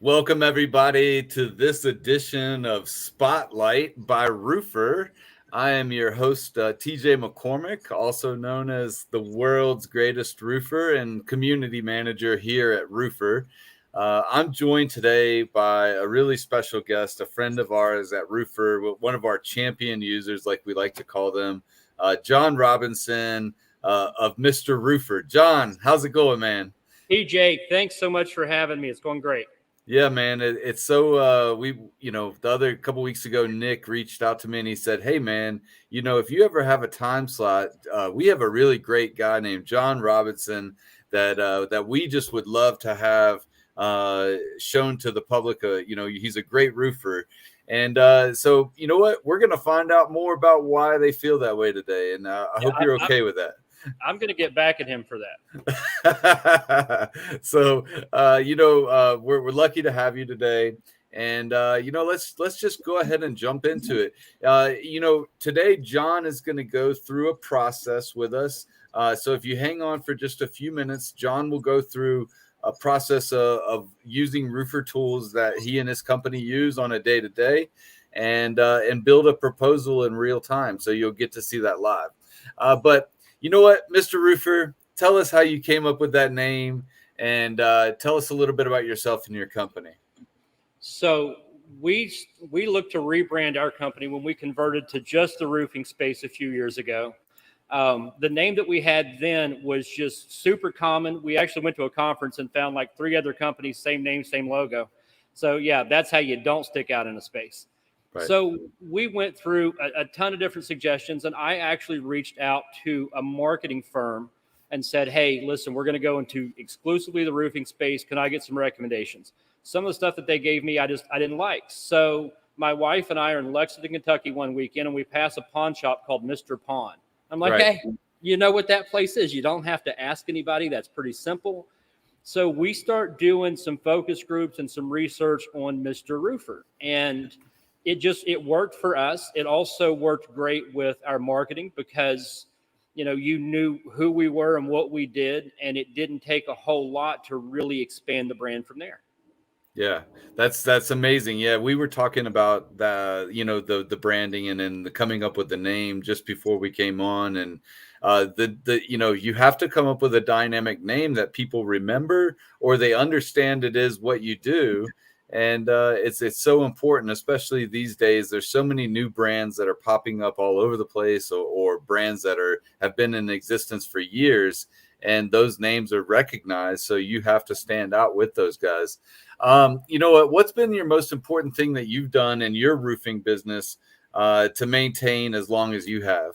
Welcome, everybody, to this edition of Spotlight by Roofr. I am your host, TJ McCormack, also known as the world's greatest roofer and community manager here at Roofr. I'm joined today by a really special guest, a friend of ours at Roofr, one of our champion users, like we like to call them, John Robinson of Mr. Roofr. John, how's it going, man? Hey, Jake, thanks so much for having me. It's going great. Yeah, man, it's so the other couple weeks ago, Nick reached out to me and he said, "Hey, man, if you ever have a time slot, we have a really great guy named John Robinson that we just would love to have shown to the public. He's a great roofer." And so, you know what? We're going to find out more about why they feel that way today. And I hope you're okay with that. I'm going to get back at him for that. So, we're lucky to have you today. And, let's just go ahead and jump into it. Today, John is going to go through a process with us. So if you hang on for just a few minutes, John will go through a process of using roofer tools that he and his company use on a day-to-day and build a proposal in real time. So you'll get to see that live. But you know what, Mr. Roofer, tell us how you came up with that name and tell us a little bit about yourself and your company. So we looked to rebrand our company when we converted to just the roofing space a few years ago. The name that we had then was just super common. We actually went to a conference and found like 3 other companies, same name, same logo. So yeah, that's how you don't stick out in a space. Right. So we went through a ton of different suggestions, and I actually reached out to a marketing firm and said, "Hey, listen, we're going to go into exclusively the roofing space. Can I get some recommendations?" Some of the stuff that they gave me, I didn't like. So my wife and I are in Lexington, Kentucky one weekend, and we pass a pawn shop called Mr. Pawn. I'm like, "Hey, you know what that place is? You don't have to ask anybody. That's pretty simple." So we start doing some focus groups and some research on Mr. Roofer, and it worked for us. It also worked great with our marketing because, you knew who we were and what we did, and it didn't take a whole lot to really expand the brand from there. Yeah, that's amazing. Yeah, we were talking about the branding and then coming up with the name just before we came on, and you have to come up with a dynamic name that people remember or they understand it is what you do. And it's so important, especially these days. There's so many new brands that are popping up all over the place, or brands that have been in existence for years, and those names are recognized. So you have to stand out with those guys. What's been your most important thing that you've done in your roofing business to maintain as long as you have?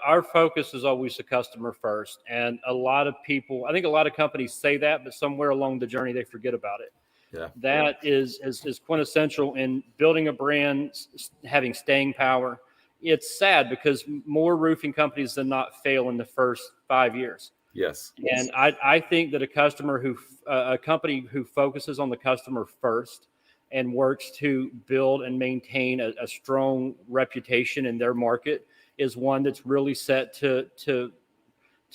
Our focus is always the customer first. And a lot of people, I think a lot of companies say that, but somewhere along the journey, they forget about it. Yeah. That is quintessential in building a brand, having staying power. It's sad because more roofing companies than not fail in the first 5 years. Yes. And I think that a company who focuses on the customer first and works to build and maintain a strong reputation in their market is one that's really set to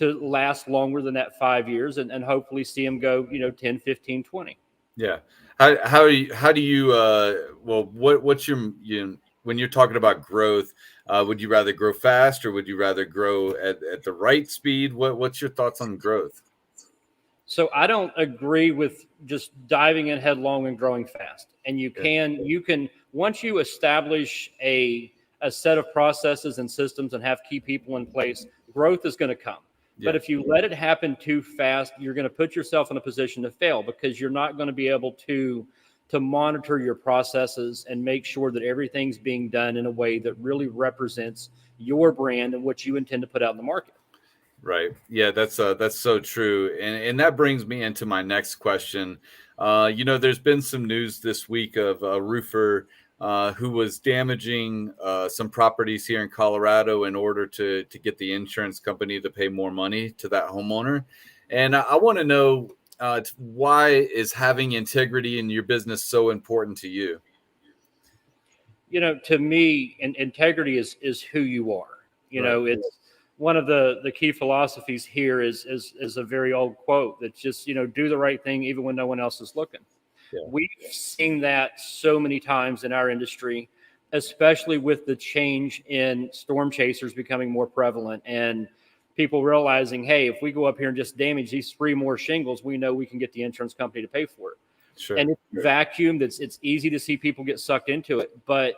last longer than that 5 years and hopefully see them go, 10, 15, 20. Yeah. How do you what's your when you're talking about growth, would you rather grow fast or would you rather grow at the right speed? What's your thoughts on growth? So I don't agree with just diving in headlong and growing fast. And you can once you establish a set of processes and systems and have key people in place, growth is going to come. Yeah. But if you let it happen too fast, you're going to put yourself in a position to fail because you're not going to be able to monitor your processes and make sure that everything's being done in a way that really represents your brand and what you intend to put out in the market. Right. Yeah, that's so true. And that brings me into my next question. There's been some news this week of a roofer who was damaging some properties here in Colorado in order to get the insurance company to pay more money to that homeowner. And I want to know why is having integrity in your business so important to you? To me, integrity is who you are. Right. one of the key philosophies here is a very old quote that's just, do the right thing even when no one else is looking. Yeah. We've seen that so many times in our industry, especially with the change in storm chasers becoming more prevalent and people realizing, hey, if we go up here and just damage these 3 more shingles, we know we can get the insurance company to pay for it. Sure. And it's vacuum. It's easy to see people get sucked into it. But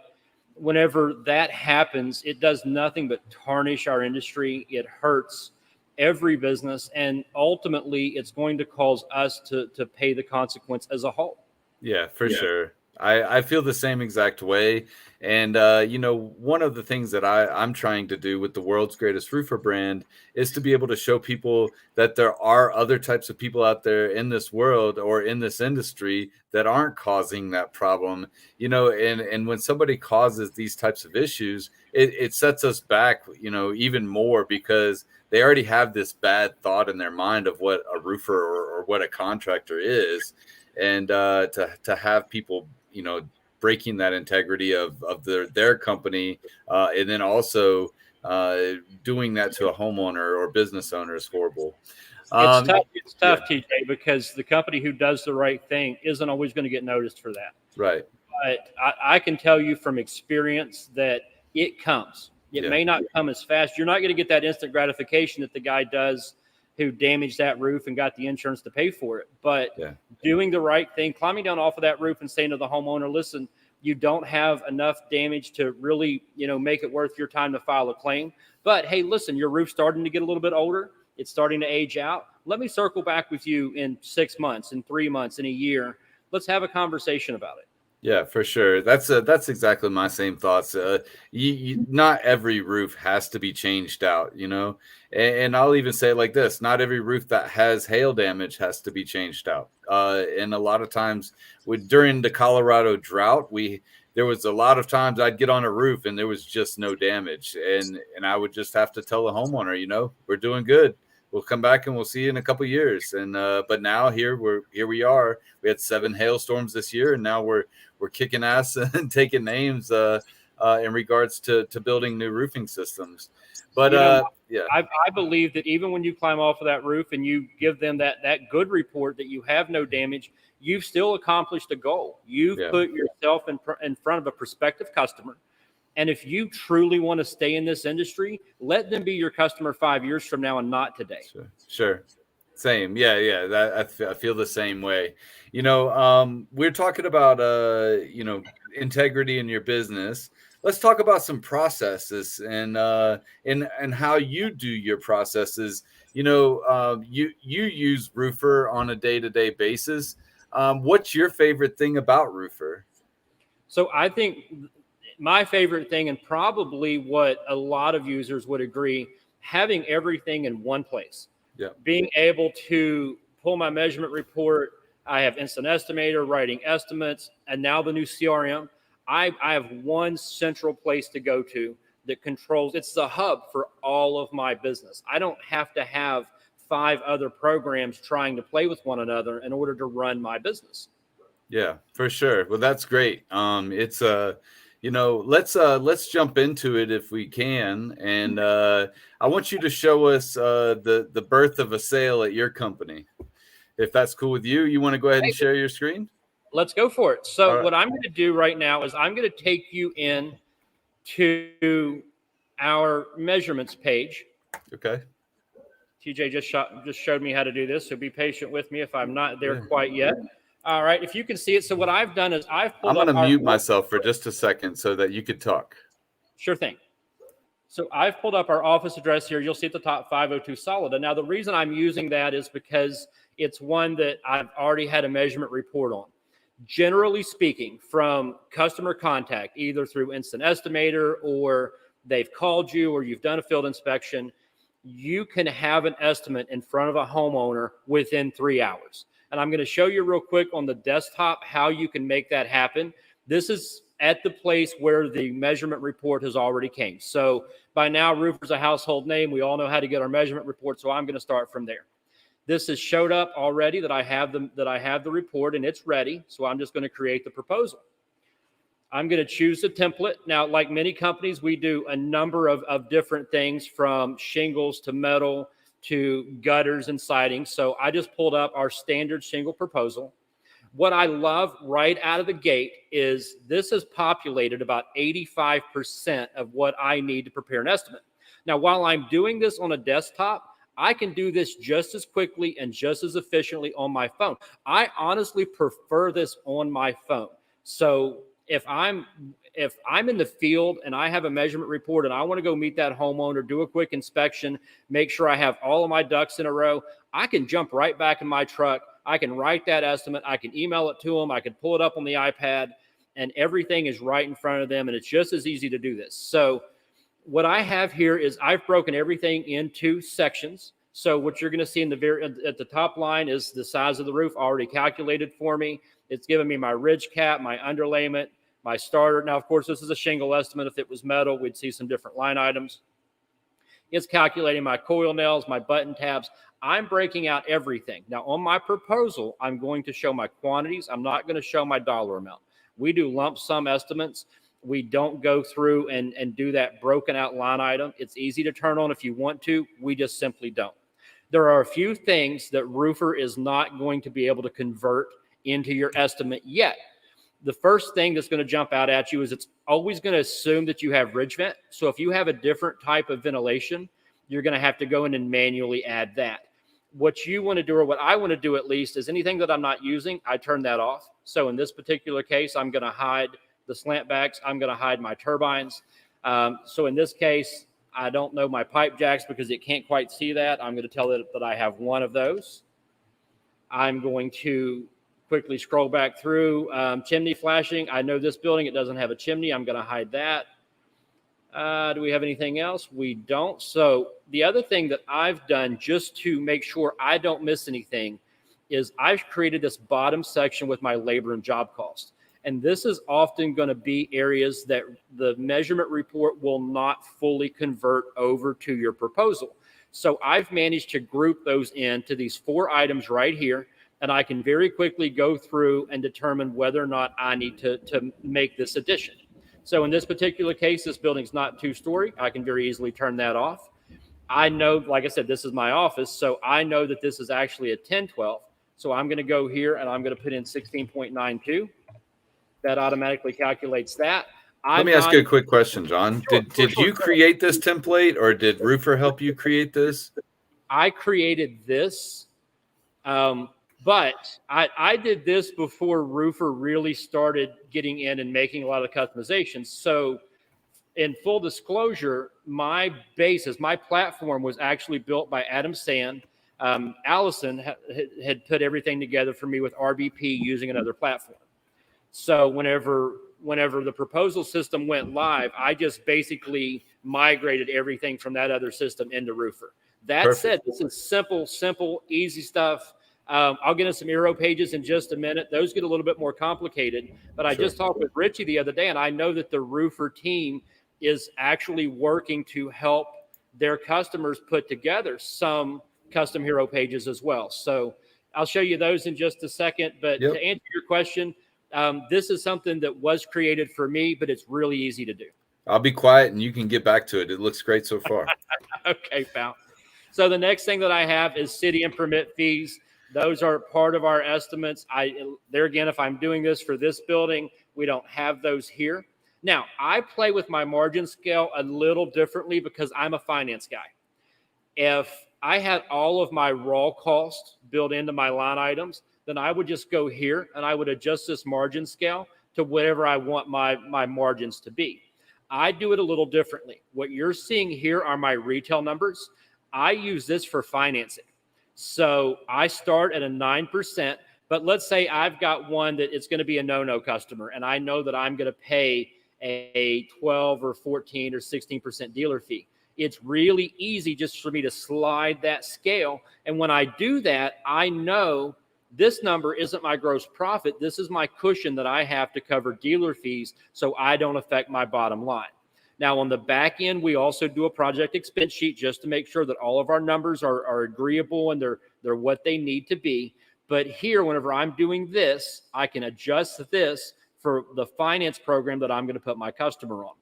whenever that happens, it does nothing but tarnish our industry. It hurts every business. And ultimately, it's going to cause us to pay the consequence as a whole. Yeah, for sure. I feel the same exact way. And, one of the things that I'm trying to do with the world's greatest roofer brand is to be able to show people that there are other types of people out there in this world or in this industry that aren't causing that problem, and when somebody causes these types of issues, it sets us back, even more because they already have this bad thought in their mind of what a roofer or what a contractor is. And to have people, breaking that integrity of their company, and then also doing that to a homeowner or business owner is horrible. It's tough. It's tough, Yeah. TJ, because the company who does the right thing isn't always going to get noticed for that. Right. But I can tell you from experience that it comes. It may not come as fast. You're not going to get that instant gratification that the guy does who damaged that roof and got the insurance to pay for it. But doing the right thing, climbing down off of that roof and saying to the homeowner, listen, you don't have enough damage to really, make it worth your time to file a claim. But hey, listen, your roof's starting to get a little bit older. It's starting to age out. Let me circle back with you in 6 months, in 3 months, in a year. Let's have a conversation about it. Yeah, for sure. That's exactly my same thoughts. Not every roof has to be changed out, and I'll even say it like this: not every roof that has hail damage has to be changed out. And a lot of times, during the Colorado drought, there was a lot of times I'd get on a roof and there was just no damage, and I would just have to tell the homeowner, we're doing good. We'll come back and we'll see you in a couple of years. And but now here we are. We had 7 hailstorms this year, and now we're kicking ass and taking names in regards to building new roofing systems. But I believe that even when you climb off of that roof and you give them that good report that you have no damage, you've still accomplished a goal. You've put yourself in front of a prospective customer. And if you truly want to stay in this industry, let them be your customer 5 years from now and not today. Sure. Same. Yeah. I feel the same way. We're talking about, integrity in your business. Let's talk about some processes and how you do your processes. You use Roofr on a day-to-day basis. What's your favorite thing about Roofr? So I think my favorite thing, and probably what a lot of users would agree, having everything in one place. Yeah. Being able to pull my measurement report. I have instant estimator writing estimates, and now the new CRM. I have one central place to go to that controls. It's the hub for all of my business. I don't have to have 5 other programs trying to play with one another in order to run my business. Yeah, for sure. Well, that's great. It's let's jump into it if we can. And I want you to show us the birth of a sale at your company. If that's cool with you, you want to go ahead and share your screen? Let's go for it. So what I'm going to do right now is I'm going to take you in to our measurements page. Okay. TJ just showed me how to do this, so be patient with me if I'm not there quite yet. All right, if you can see it. So what I've done is I'm going to mute myself for just a second so that you could talk. Sure thing. So I've pulled up our office address here. You'll see at the top 502 Solida. Now, the reason I'm using that is because it's one that I've already had a measurement report on. Generally speaking, from customer contact, either through Instant Estimator or they've called you or you've done a field inspection, you can have an estimate in front of a homeowner within 3 hours. And I'm going to show you real quick on the desktop how you can make that happen. This is at the place where the measurement report has already came. So by now, Roofr's a household name. We all know how to get our measurement report. So I'm going to start from there. This has showed up already that I have the report and it's ready. So I'm just going to create the proposal. I'm going to choose a template. Now, like many companies, we do a number of different things from shingles to metal to gutters and siding. So I just pulled up our standard shingle proposal. What I love right out of the gate is this has populated about 85% of what I need to prepare an estimate. Now, while I'm doing this on a desktop, I can do this just as quickly and just as efficiently on my phone. I honestly prefer this on my phone. So if I'm in the field and I have a measurement report and I want to go meet that homeowner, do a quick inspection, make sure I have all of my ducks in a row, I can jump right back in my truck. I can write that estimate. I can email it to them. I can pull it up on the iPad, and everything is right in front of them. And it's just as easy to do this. So what I have here is I've broken everything into sections. So what you're going to see at the top line is the size of the roof already calculated for me. It's given me my ridge cap, my underlayment, my starter. Now, of course, this is a shingle estimate. If it was metal, we'd see some different line items. It's calculating my coil nails, my button tabs. I'm breaking out everything. Now, on my proposal, I'm going to show my quantities. I'm not going to show my dollar amount. We do lump sum estimates. We don't go through and do that broken out line item. It's easy to turn on if you want to. We just simply don't. There are a few things that Roofr is not going to be able to convert into your estimate yet. The first thing that's going to jump out at you is it's always going to assume that you have ridge vent. So if you have a different type of ventilation, you're going to have to go in and manually add that. What you want to do, or what I want to do at least, is anything that I'm not using, I turn that off. So in this particular case, I'm going to hide the slant backs. I'm going to hide my turbines. So in this case, I don't know my pipe jacks because it can't quite see that. I'm going to tell it that I have one of those. I'm going to quickly scroll back through. Chimney flashing. I know this building, it doesn't have a chimney. I'm going to hide that. Do we have anything else? We don't. So the other thing that I've done just to make sure I don't miss anything is I've created this bottom section with my labor and job cost. And this is often going to be areas that the measurement report will not fully convert over to your proposal. So I've managed to group those into these 4 items right here. And I can very quickly go through and determine whether or not I need to make this addition. So in this particular case, this building's not 2-story. I can very easily turn that off. I know, like I said, this is my office, so I know that this is actually a 1012. So I'm going to go here and I'm going to put in 16.92. That automatically calculates that. Let me ask you a quick question, John. Did you create this template, or did Roofr help you create this? I created this. But I did this before Roofr really started getting in and making a lot of customizations. So in full disclosure, my basis, my platform was actually built by Adam Sand. Allison had put everything together for me with RBP using another platform. So whenever the proposal system went live, I just basically migrated everything from that other system into Roofr. That Perfect. Said, this is simple, easy stuff. I'll get into some Eero pages in just a minute. Those get a little bit more complicated. But I just talked with Richie the other day, and I know that the Roofr team is actually working to help their customers put together some custom hero pages as well. So I'll show you those in just a second. But to answer your question, this is something that was created for me, but it's really easy to do. I'll be quiet and you can get back to it. It looks great so far. Okay, pal. So the next thing that I have is city and permit fees. Those are part of our estimates. There again, if I'm doing this for this building, we don't have those here. Now, I play with my margin scale a little differently because I'm a finance guy. If I had all of my raw costs built into my line items, then I would just go here and I would adjust this margin scale to whatever I want my margins to be. I do it a little differently. What you're seeing here are my retail numbers. I use this for financing. So I start at a 9%, but let's say I've got one that it's going to be a no-no customer, and I know that I'm going to pay a 12 or 14 or 16% dealer fee. It's really easy just for me to slide that scale. And when I do that, I know this number isn't my gross profit. This is my cushion that I have to cover dealer fees so I don't affect my bottom line. Now, on the back end, we also do a project expense sheet just to make sure that all of our numbers are agreeable and they're what they need to be. But here, whenever I'm doing this, I can adjust this for the finance program that I'm going to put my customer on.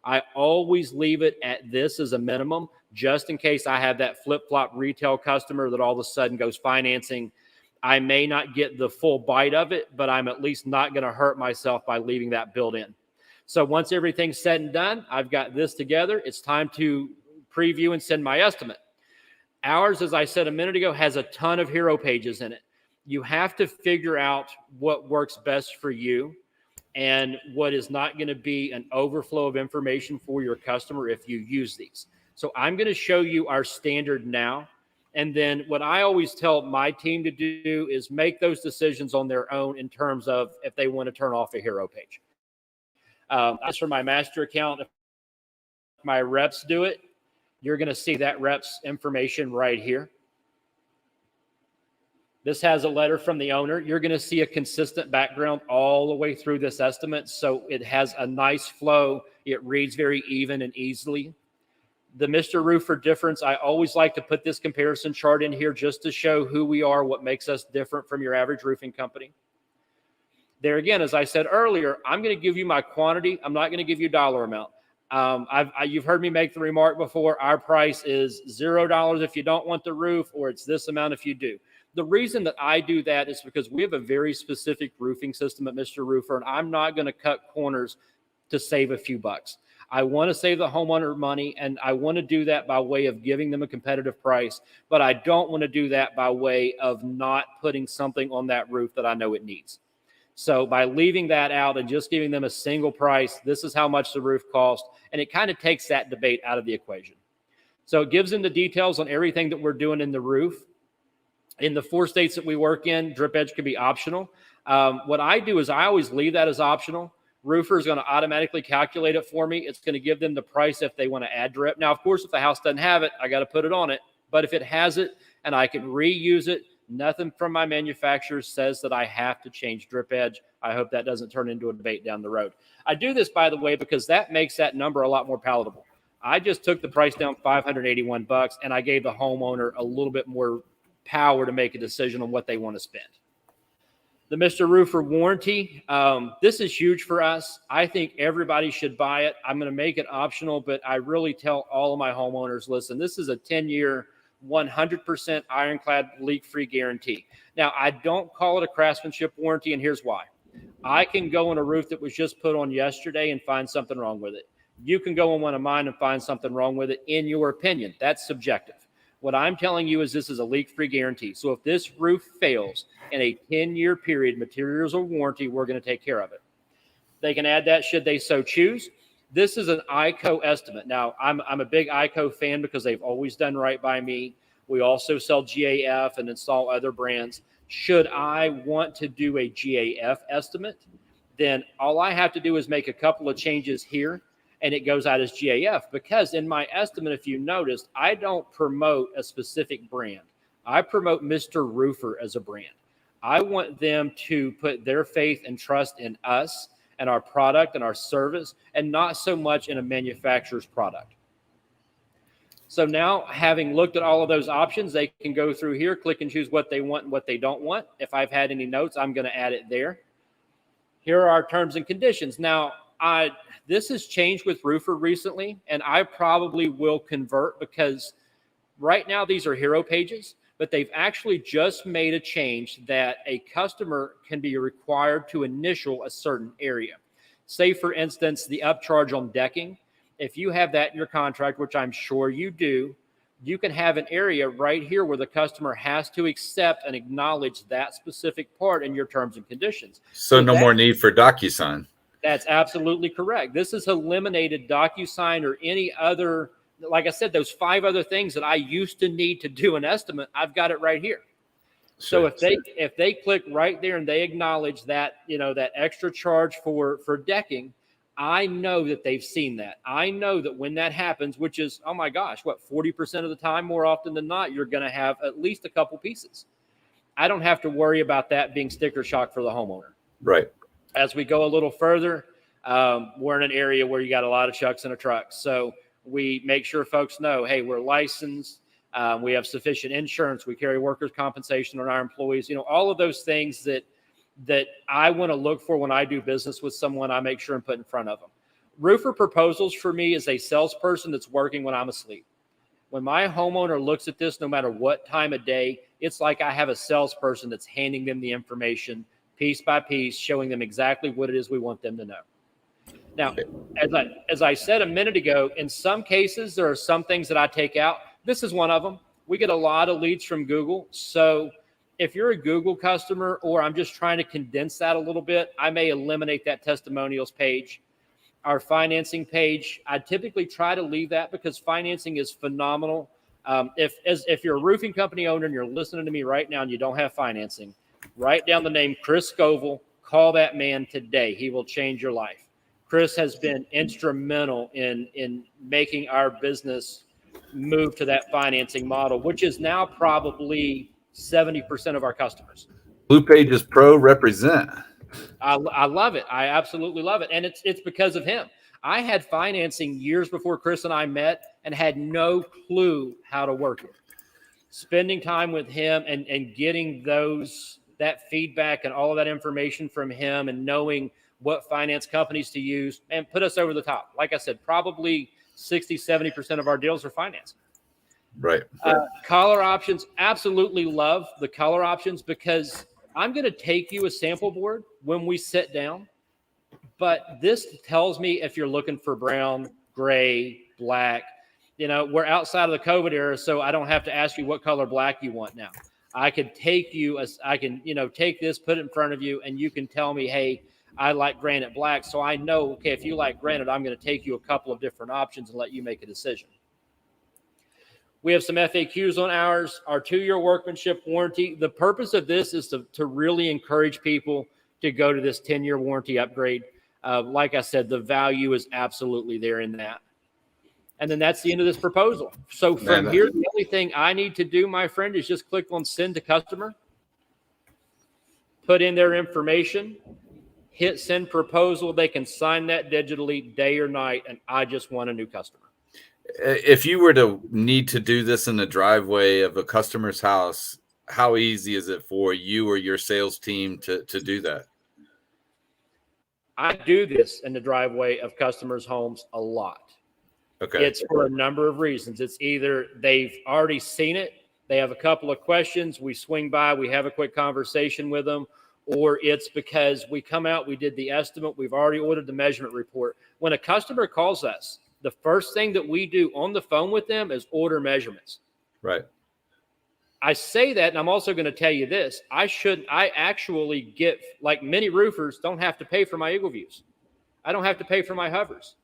I always leave it at this as a minimum, just in case I have that flip-flop retail customer that all of a sudden goes financing. I may not get the full bite of it, but I'm at least not going to hurt myself by leaving that built in. So once everything's said and done, I've got this together. It's time to preview and send my estimate. Ours, as I said a minute ago, has a ton of hero pages in it. You have to figure out what works best for you and what is not going to be an overflow of information for your customer if you use these. So I'm going to show you our standard now. And then what I always tell my team to do is make those decisions on their own in terms of if they want to turn off a hero page. As for my master account, if my reps do it, you're going to see that rep's information right here. This has a letter from the owner. You're going to see a consistent background all the way through this estimate. So it has a nice flow. It reads very even and easily. The Mr. Roofr difference, I always like to put this comparison chart in here just to show who we are, what makes us different from your average roofing company. There again, as I said earlier, I'm going to give you my quantity. I'm not going to give you dollar amount. You've heard me make the remark before, our price is $0 if you don't want the roof, or it's this amount if you do. The reason that I do that is because we have a very specific roofing system at Mr. Roofr, and I'm not going to cut corners to save a few bucks. I want to save the homeowner money, and I want to do that by way of giving them a competitive price, but I don't want to do that by way of not putting something on that roof that I know it needs. So by leaving that out and just giving them a single price, this is how much the roof costs, and it kind of takes that debate out of the equation. So it gives them the details on everything that we're doing in the roof. In the 4 states that we work in, drip edge can be optional. What I do is I always leave that as optional. Roofr is going to automatically calculate it for me. It's going to give them the price if they want to add drip. Now, of course, if the house doesn't have it, I got to put it on it. But if it has it and I can reuse it, nothing from my manufacturer says that I have to change drip edge. I hope that doesn't turn into a debate down the road. I do this, by the way, because that makes that number a lot more palatable. I just took the price down $581, and I gave the homeowner a little bit more power to make a decision on what they want to spend. The Mr. Roofr warranty, this is huge for us. I think everybody should buy it. I'm going to make it optional, but I really tell all of my homeowners, listen, this is a 10-year, 100% ironclad leak-free guarantee. Now, I don't call it a craftsmanship warranty, and here's why. I can go on a roof that was just put on yesterday and find something wrong with it. You can go on one of mine and find something wrong with it in your opinion. That's subjective. What I'm telling you is this is a leak-free guarantee. So if this roof fails in a 10-year period, materials or warranty, we're going to take care of it. They can add that should they so choose. This is an ICO estimate. Now, I'm a big ICO fan because they've always done right by me. We also sell GAF and install other brands. Should I want to do a GAF estimate, then all I have to do is make a couple of changes here, and it goes out as GAF, because in my estimate, if you noticed, I don't promote a specific brand. I promote Mr. Roofr as a brand. I want them to put their faith and trust in us and our product and our service, and not so much in a manufacturer's product. So now, having looked at all of those options, they can go through here, click and choose what they want and what they don't want. If I've had any notes, I'm going to add it there. Here are our terms and conditions. Now, this has changed with Roofr recently, and I probably will convert, because right now these are hero pages, but they've actually just made a change that a customer can be required to initial a certain area. Say, for instance, the upcharge on decking. If you have that in your contract, which I'm sure you do, you can have an area right here where the customer has to accept and acknowledge that specific part in your terms and conditions. So no more need for DocuSign. That's absolutely correct. This has eliminated DocuSign or any other, like I said, those 5 other things that I used to need to do an estimate. I've got it right here. So if they click right there and they acknowledge that, that extra charge for decking, I know that they've seen that. I know that when that happens, which is, oh my gosh, 40% of the time, more often than not, you're going to have at least a couple pieces. I don't have to worry about that being sticker shock for the homeowner. Right. As we go a little further, we're in an area where you got a lot of trucks in a truck. So we make sure folks know, hey, we're licensed. We have sufficient insurance. We carry workers' compensation on our employees. All of those things that that I want to look for when I do business with someone. I make sure and put in front of them. Roofer Proposals for me is a salesperson that's working when I'm asleep. When my homeowner looks at this, no matter what time of day, it's like I have a salesperson that's handing them the information piece by piece, showing them exactly what it is we want them to know. Now, as I said a minute ago, in some cases, there are some things that I take out. This is one of them. We get a lot of leads from Google. So if you're a Google customer, or I'm just trying to condense that a little bit, I may eliminate that testimonials page. Our financing page, I typically try to leave that because financing is phenomenal. If you're a roofing company owner and you're listening to me right now and you don't have financing, write down the name Chris Scoville. Call that man today. He will change your life. Chris has been instrumental in making our business move to that financing model, which is now probably 70% of our customers. Blue Pages Pro represent. I love it. I absolutely love it. And it's because of him. I had financing years before Chris and I met and had no clue how to work it. Spending time with him and getting that feedback and all of that information from him and knowing what finance companies to use and put us over the top. Like I said, probably 60, 70% of our deals are financed. Right. Color options, absolutely love the color options because I'm going to take you a sample board when we sit down, but this tells me if you're looking for brown, gray, black. We're outside of the COVID era, so I don't have to ask you what color black you want now. I could take take this, put it in front of you, and you can tell me, hey, I like granite black. So I know, okay, if you like granite, I'm going to take you a couple of different options and let you make a decision. We have some FAQs on ours, our 2-year workmanship warranty. The purpose of this is to really encourage people to go to this 10-year warranty upgrade. Like I said, the value is absolutely there in that. And then that's the end of this proposal. So from here, the only thing I need to do, my friend, is just click on send to customer, put in their information, hit send proposal. They can sign that digitally day or night, and I just want a new customer. If you were to need to do this in the driveway of a customer's house, how easy is it for you or your sales team to do that? I do this in the driveway of customers' homes a lot. Okay. It's for a number of reasons. It's either they've already seen it, they have a couple of questions, we swing by, we have a quick conversation with them, or it's because we come out, we did the estimate, we've already ordered the measurement report. When a customer calls us, the first thing that we do on the phone with them is order measurements. Right. I say that, and I'm also going to tell you this. I actually get, like many roofers, don't have to pay for my Eagle Views. I don't have to pay for my hovers.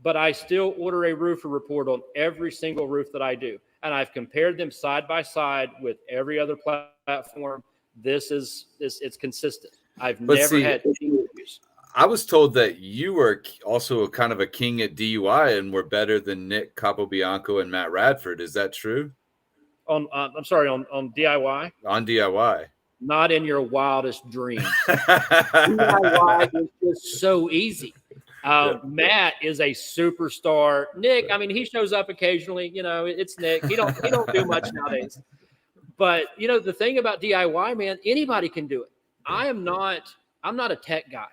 But I still order a roofer report on every single roof that I do. And I've compared them side by side with every other platform. It's consistent. I've never had any issues. I was told that you were also kind of a king at DUI and were better than Nick Capobianco and Matt Radford. Is that true? On DIY? On DIY. Not in your wildest dreams. DIY is just so easy. Matt is a superstar. Nick, I mean, he shows up occasionally. It's Nick. He don't do much nowadays. But the thing about DIY, man, anybody can do it. I'm not a tech guy.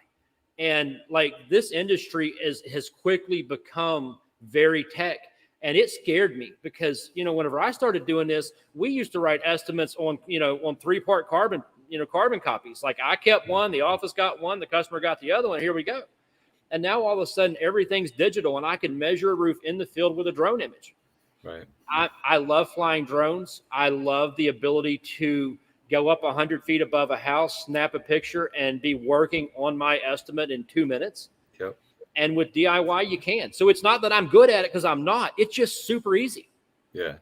And like this industry has quickly become very tech, and it scared me because, whenever I started doing this, we used to write estimates on 3-part carbon copies. Like I kept one, the office got one, the customer got the other one. Here we go. And now all of a sudden everything's digital and I can measure a roof in the field with a drone image. Right. I love flying drones. I love the ability to go up 100 feet above a house, snap a picture, and be working on my estimate in 2 minutes. Yep. And with DIY, you can. So it's not that I'm good at it because I'm not. It's just super easy. Yeah.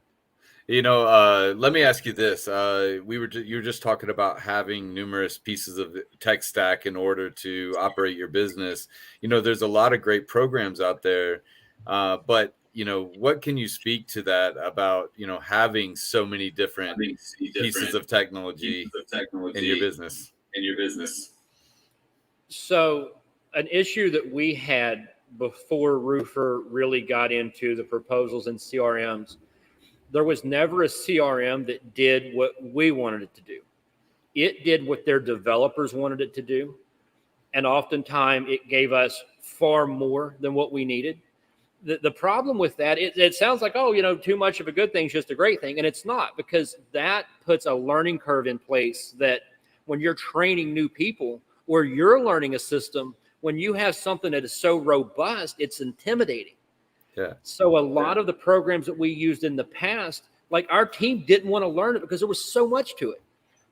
Let me ask you this. You were just talking about having numerous pieces of tech stack in order to operate your business. There's a lot of great programs out there, but what can you speak to that about, having so many different pieces of technology in your business? So an issue that we had before Roofr really got into the proposals and CRMs, there was never a CRM that did what we wanted it to do. it did what their developers wanted it to do. And oftentimes it gave us far more than what we needed. The problem with that, it sounds like, oh, too much of a good thing is just a great thing. And it's not, because that puts a learning curve in place that when you're training new people or you're learning a system, when you have something that is so robust, it's intimidating. Yeah. So a lot of the programs that we used in the past, like our team didn't want to learn it because there was so much to it.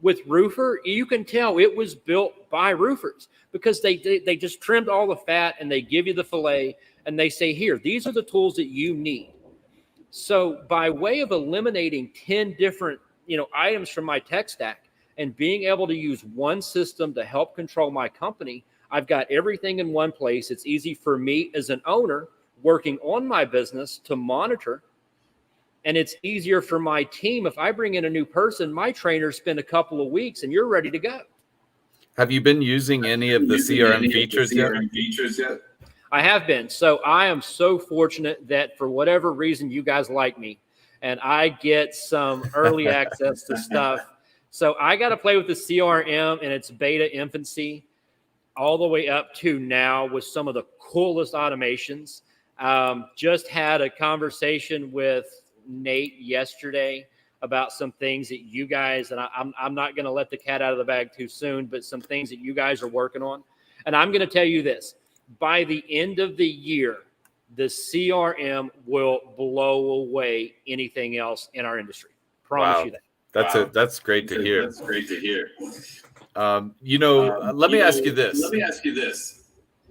With Roofr, you can tell it was built by roofers because they just trimmed all the fat and they give you the fillet and they say, here, these are the tools that you need. So by way of eliminating 10 different items from my tech stack and being able to use one system to help control my company, I've got everything in one place. It's easy for me as an owner working on my business to monitor. And it's easier for my team. If I bring in a new person, my trainers spend a couple of weeks and you're ready to go. Have you been using any of the CRM features yet? I have been. So I am so fortunate that for whatever reason, you guys like me and I get some early access to stuff. So I got to play with the CRM in its beta infancy all the way up to now with some of the coolest automations. Just had a conversation with Nate yesterday about some things that you guys, and I'm not going to let the cat out of the bag too soon, but some things that you guys are working on. And I'm going to tell you this, by the end of the year, the CRM will blow away anything else in our industry. Promise you that. That's great to hear. That's great to hear. Let me ask you this.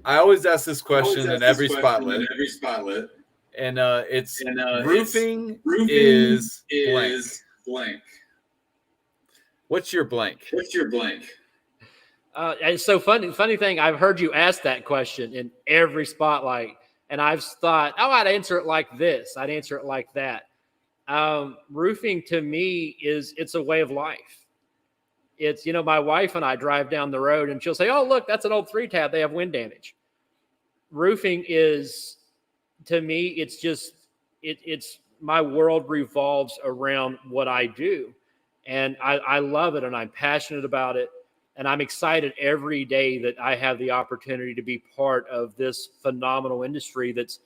I always ask this question in every spotlight. And it's roofing is blank. What's your blank? And so funny thing, I've heard you ask that question in every spotlight, and I've thought, oh, I'd answer it like this. I'd answer it like that. Roofing to me it's a way of life. It's, my wife and I drive down the road and she'll say, oh, look, that's an old 3-tab. They have wind damage. Roofing is, to me, it's just, it's my world revolves around what I do. And I love it and I'm passionate about it. And I'm excited every day that I have the opportunity to be part of this phenomenal industry that's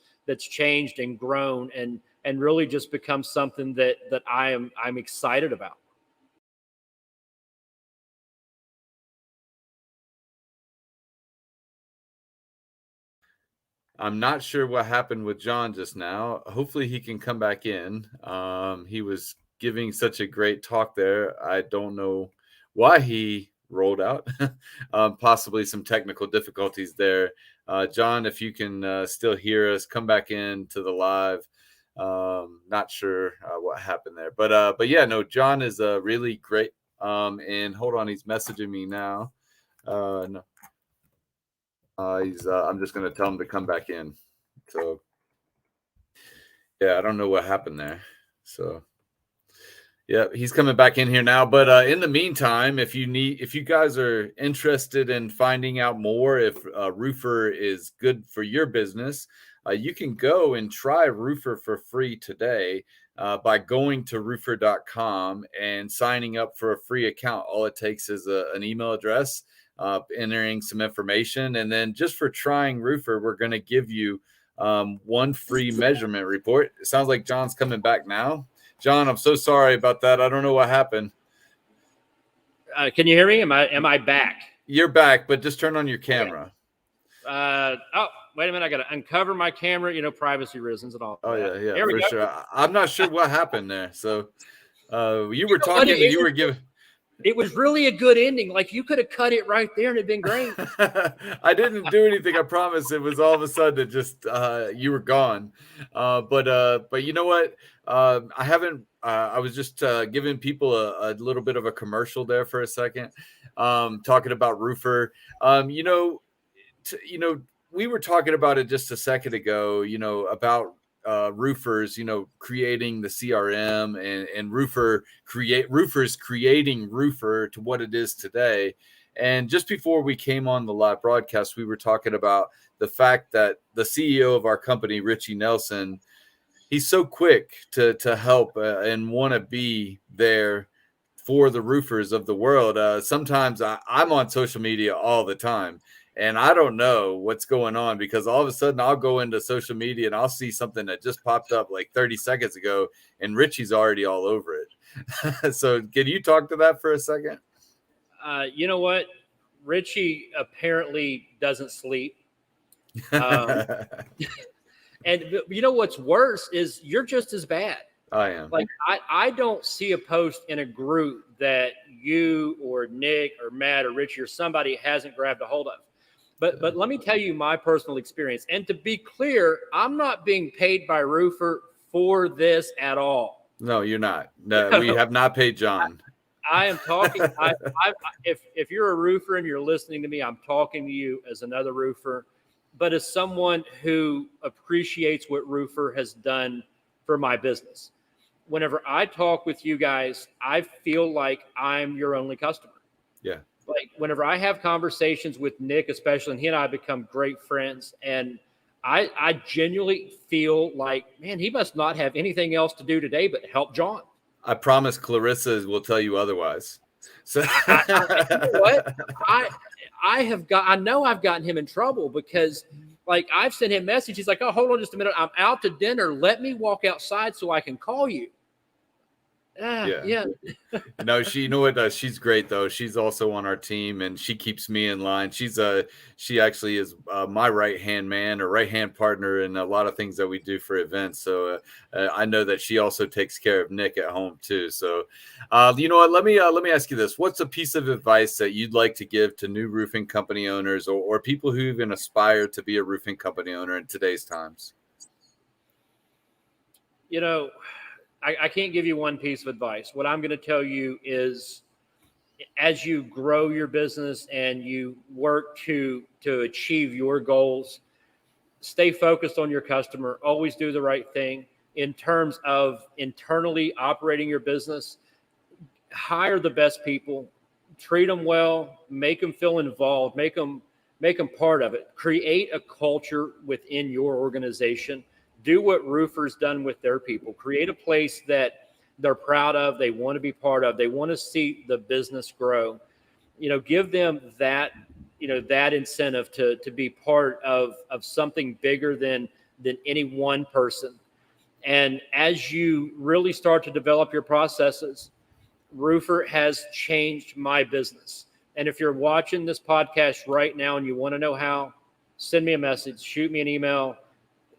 changed and grown and really just become something that I'm excited about. I'm not sure what happened with John just now. Hopefully he can come back in. He was giving such a great talk there. I don't know why he rolled out. Possibly some technical difficulties there. John, if you can still hear us, come back in to the live. Not sure what happened there, but yeah, no, John is really great. And hold on, he's messaging me now. No. I'm just going to tell him to come back in. So, yeah, I don't know what happened there. So, yeah, he's coming back in here now. But in the meantime, if you guys are interested in finding out more if Roofr is good for your business, you can go and try Roofr for free today by going to roofr.com and signing up for a free account. All it takes is an email address. Entering some information, and then just for trying Roofr, we're going to give you one free measurement report. It sounds like John's coming back now. John, I'm so sorry about that. I don't know what happened. Can you hear me? Am I back? You're back, but just turn on your camera. Okay. Oh, wait a minute. I got to uncover my camera, privacy reasons and all. Oh, yeah, for sure. I'm not sure what happened there. So you were talking and you were giving... It was really a good ending. Like you could have cut it right there and it'd been great. I didn't do anything. I promise. It was all of a sudden it just you were gone. But you know what? I haven't. I was just giving people a little bit of a commercial there for a second, talking about Roofr. We were talking about it just a second ago. About roofers, creating the CRM and roofers creating Roofr to what it is today. And just before we came on the live broadcast, we were talking about the fact that the CEO of our company, Richie Nelson, he's so quick to help and want to be there for the roofers of the world. Sometimes I'm on social media all the time, and I don't know what's going on because all of a sudden I'll go into social media and I'll see something that just popped up like 30 seconds ago, and Richie's already all over it. So can you talk to that for a second? You know what? Richie apparently doesn't sleep. Um, and you know what's worse is you're just as bad. I am. Like I don't see a post in a group that you or Nick or Matt or Richie or somebody hasn't grabbed a hold of. But let me tell you my personal experience. And to be clear, I'm not being paid by Roofr for this at all. No, you're not. No, we have not paid John. I am talking. If you're a roofer and you're listening to me, I'm talking to you as another roofer, but as someone who appreciates what Roofr has done for my business. Whenever I talk with you guys, I feel like I'm your only customer. Yeah. Like whenever I have conversations with Nick, especially, and he and I become great friends, and I genuinely feel like, man, he must not have anything else to do today but help John. I promise Clarissa will tell you otherwise. So you know what? I know I've gotten him in trouble because like I've sent him messages. He's like, oh, hold on just a minute. I'm out to dinner. Let me walk outside so I can call you. Yeah. No, you know what? She's great though. She's also on our team, and she keeps me in line. She actually is my right hand man or right hand partner in a lot of things that we do for events. So I know that she also takes care of Nick at home too. So you know what? Let me ask you this: what's a piece of advice that you'd like to give to new roofing company owners or people who even aspire to be a roofing company owner in today's times? You know, I can't give you one piece of advice. What I'm going to tell you is as you grow your business and you work to achieve your goals, stay focused on your customer, always do the right thing in terms of internally operating your business. Hire the best people, treat them well, make them feel involved, make them part of it. Create a culture within your organization. Do what Roofr's done with their people. Create a place that they're proud of, they want to be part of, they want to see the business grow. You know, give them that, you know, that incentive to be part of something bigger than any one person. And as you really start to develop your processes, Roofr has changed my business. And if you're watching this podcast right now and you want to know how, send me a message, shoot me an email,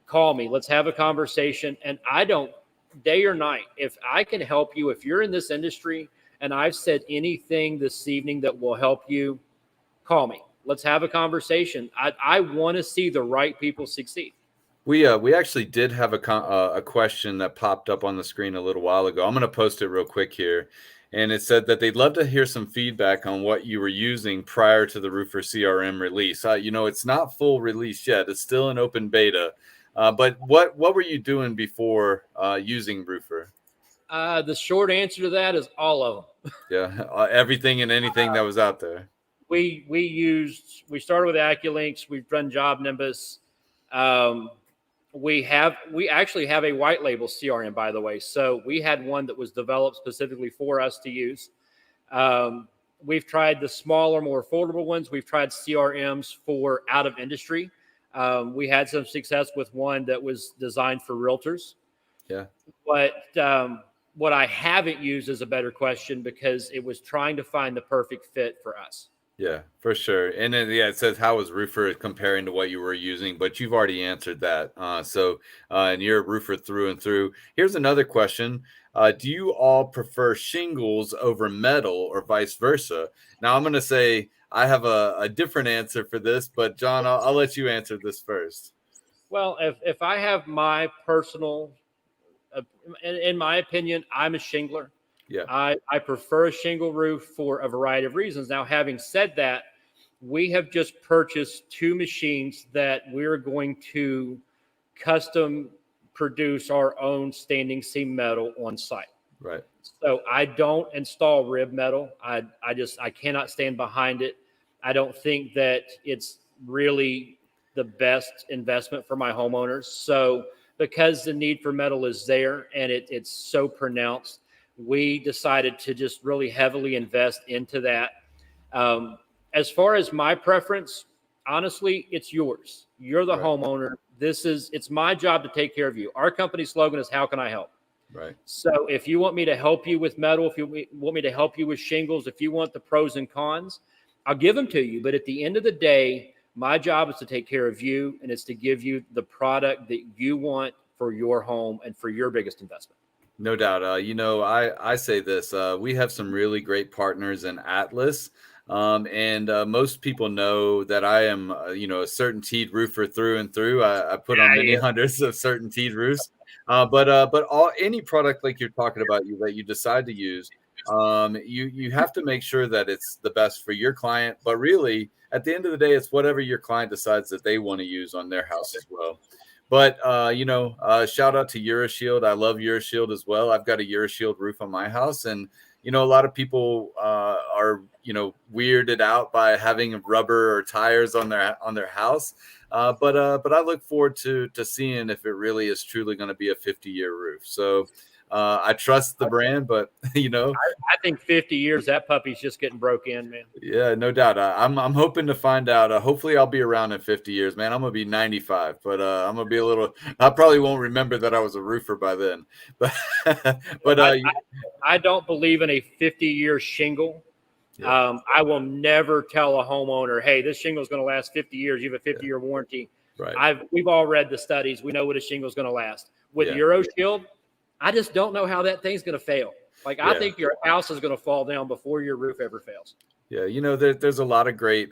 call me. Let's have a conversation. And I don't, day or night, if I can help you, if you're in this industry and I've said anything this evening that will help you, call me. Let's have a conversation. I want to see the right people succeed. We actually did have a question that popped up on the screen a little while ago. I'm going to post it real quick here. And it said that they'd love to hear some feedback on what you were using prior to the Roofr CRM release. You know, it's not full release yet. It's still an open beta. But what were you doing before using Roofr? The short answer to that is all of them. Yeah, everything and anything that was out there. We started with AccuLinks. We've done Job Nimbus. We actually have a white label CRM, by the way. So we had one that was developed specifically for us to use. We've tried the smaller, more affordable ones. We've tried CRMs for out of industry. We had some success with one that was designed for realtors. Yeah. But what I haven't used is a better question because it was trying to find the perfect fit for us. Yeah, for sure. And then, yeah, it says, how was Roofr comparing to what you were using? But you've already answered that. And you're a roofer through and through. Here's another question. Do you all prefer shingles over metal or vice versa? Now, I'm going to say I have a different answer for this, but John, I'll let you answer this first. Well, if I have my personal, in my opinion, I'm a shingler. Yeah. I prefer a shingle roof for a variety of reasons. Now, having said that, we have just purchased 2 machines that we're going to custom produce our own standing seam metal on site. Right. So I don't install rib metal. I cannot stand behind it. I don't think that it's really the best investment for my homeowners. So because the need for metal is there and it's so pronounced, we decided to just really heavily invest into that. As far as my preference, honestly, it's yours. You're the Right. homeowner. It's my job to take care of you. Our company slogan is, how can I help? Right. So if you want me to help you with metal, if you want me to help you with shingles, if you want the pros and cons, I'll give them to you. But at the end of the day, my job is to take care of you, and it's to give you the product that you want for your home and for your biggest investment. No doubt. I say this. We have some really great partners in Atlas. And most people know that I am, a CertainTeed roofer through and through. I put on many hundreds of CertainTeed roofs. But any product like you're talking about that you decide to use, you have to make sure that it's the best for your client. But really, at the end of the day, it's whatever your client decides that they want to use on their house as well. But shout out to EuroShield. I love EuroShield as well. I've got a EuroShield roof on my house, and a lot of people are weirded out by having rubber or tires on their house. But I look forward to seeing if it really is truly going to be a 50-year roof. So I trust the brand, but I think 50 years, that puppy's just getting broke in, man. Yeah, no doubt. I'm hoping to find out. Hopefully, I'll be around in 50 years, man. I'm gonna be 95, but I'm gonna be a little. I probably won't remember that I was a roofer by then. But I don't believe in a 50-year shingle. Yeah. I will never tell a homeowner, "Hey, this shingle is going to last 50 years. You have a 50-year warranty." Right. We've all read the studies. We know what a shingle is going to last. With EuroShield, I just don't know how that thing's going to fail. I think your house is going to fall down before your roof ever fails. Yeah, there's a lot of great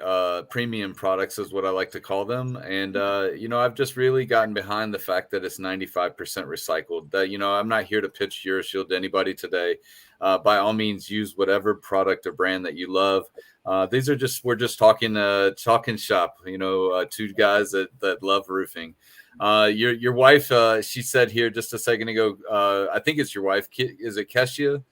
premium products, is what I like to call them. And, I've just really gotten behind the fact that it's 95% recycled. That, I'm not here to pitch EuroShield to anybody today. By all means, use whatever product or brand that you love. We're just talking shop, two guys that love roofing. Your wife, she said here just a second ago, I think it's your wife. Is it Keisha?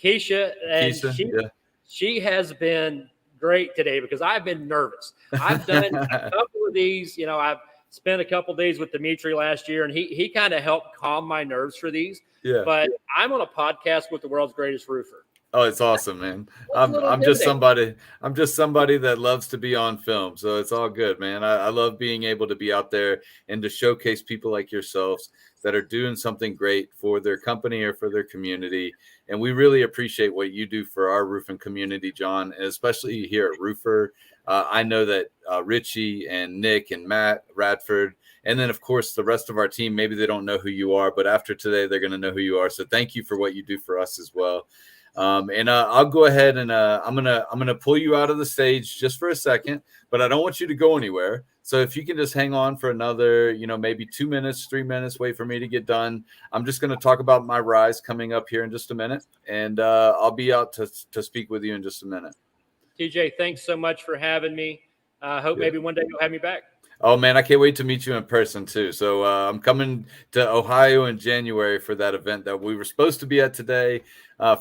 Keisha, and Keisha, she has been great today because I've been nervous. I've done a couple of these. I've spent a couple of days with Dimitri last year, and he kind of helped calm my nerves for these. Yeah. But I'm on a podcast with the world's greatest roofer. Oh, it's awesome, man. I'm just somebody that loves to be on film. So it's all good, man. I love being able to be out there and to showcase people like yourselves that are doing something great for their company or for their community. And we really appreciate what you do for our roofing community, John, and especially here at Roofr. I know that Richie and Nick and Matt Radford, and then, of course, the rest of our team, maybe they don't know who you are, but after today, they're going to know who you are. So thank you for what you do for us as well. And I'll go ahead and I'm gonna pull you out of the stage just for a second, but I don't want you to go anywhere. So if you can just hang on for another, maybe 2 minutes, 3 minutes, wait for me to get done. I'm just going to talk about my rise coming up here in just a minute, and I'll be out to speak with you in just a minute. TJ, thanks so much for having me. I hope maybe one day you'll have me back. Oh, man, I can't wait to meet you in person, too. So I'm coming to Ohio in January for that event that we were supposed to be at today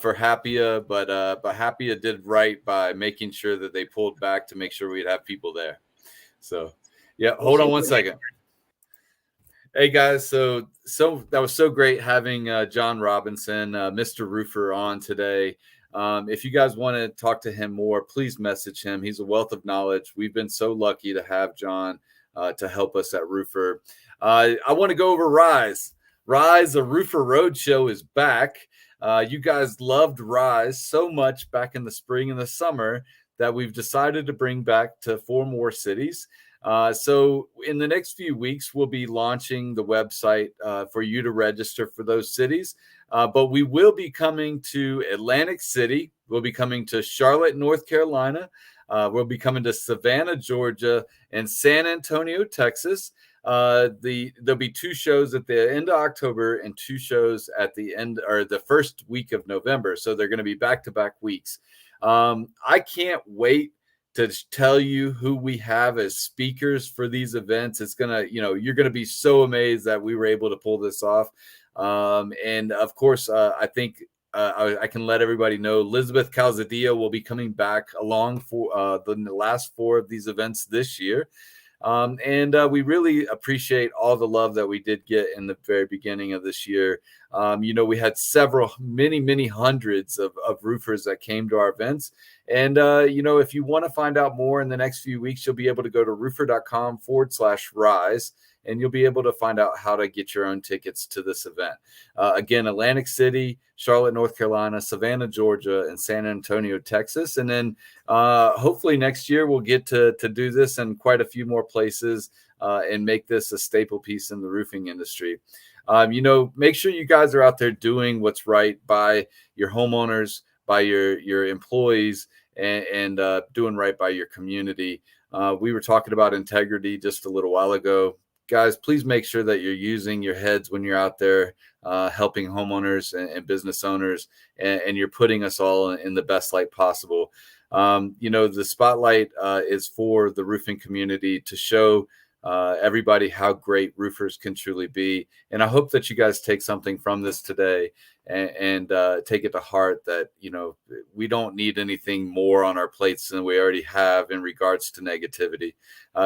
for Happia, but Happia did right by making sure that they pulled back to make sure we'd have people there. So, yeah, hold on one second. Hey, guys, so that was so great having John Robinson, Mr. Roofr, on today. If you guys want to talk to him more, please message him. He's a wealth of knowledge. We've been so lucky to have John to help us at Roofr. I want to go over Rise. Rise, the Roofr Roadshow, is back. You guys loved Rise so much back in the spring and the summer that we've decided to bring back to 4 more cities. So in the next few weeks, we'll be launching the website for you to register for those cities. But we will be coming to Atlantic City. We'll be coming to Charlotte, North Carolina. We'll be coming to Savannah, Georgia, and San Antonio, Texas. There'll be 2 shows at the end of October and 2 shows at the end or the first week of November. So they're going to be back-to-back weeks. I can't wait to tell you who we have as speakers for these events. It's gonna, you're gonna be so amazed that we were able to pull this off. And of course, I think I can let everybody know Elizabeth Calzadilla will be coming back along for the last 4 of these events this year. And we really appreciate all the love that we did get in the very beginning of this year. We had many hundreds of roofers that came to our events. And, if you want to find out more in the next few weeks, you'll be able to go to roofr.com/rise, and you'll be able to find out how to get your own tickets to this event. Again, Atlantic City, Charlotte, North Carolina, Savannah, Georgia, and San Antonio, Texas. And then hopefully next year we'll get to do this in quite a few more places and make this a staple piece in the roofing industry. Make sure you guys are out there doing what's right by your homeowners, by your employees, and doing right by your community. We were talking about integrity just a little while ago. Guys, please make sure that you're using your heads when you're out there helping homeowners and business owners, and you're putting us all in the best light possible. The spotlight is for the roofing community to show everybody how great roofers can truly be. And I hope that you guys take something from this today and take it to heart that, we don't need anything more on our plates than we already have in regards to negativity.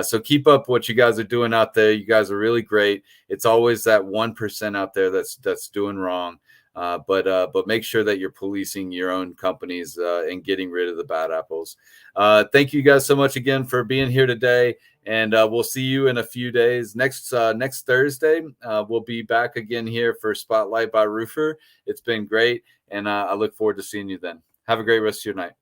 So keep up what you guys are doing out there. You guys are really great. It's always that 1% out there that's doing wrong. But make sure that you're policing your own companies and getting rid of the bad apples. Thank you guys so much again for being here today. And we'll see you in a few days. Next Thursday, we'll be back again here for Spotlight by Roofr. It's been great, and I look forward to seeing you then. Have a great rest of your night.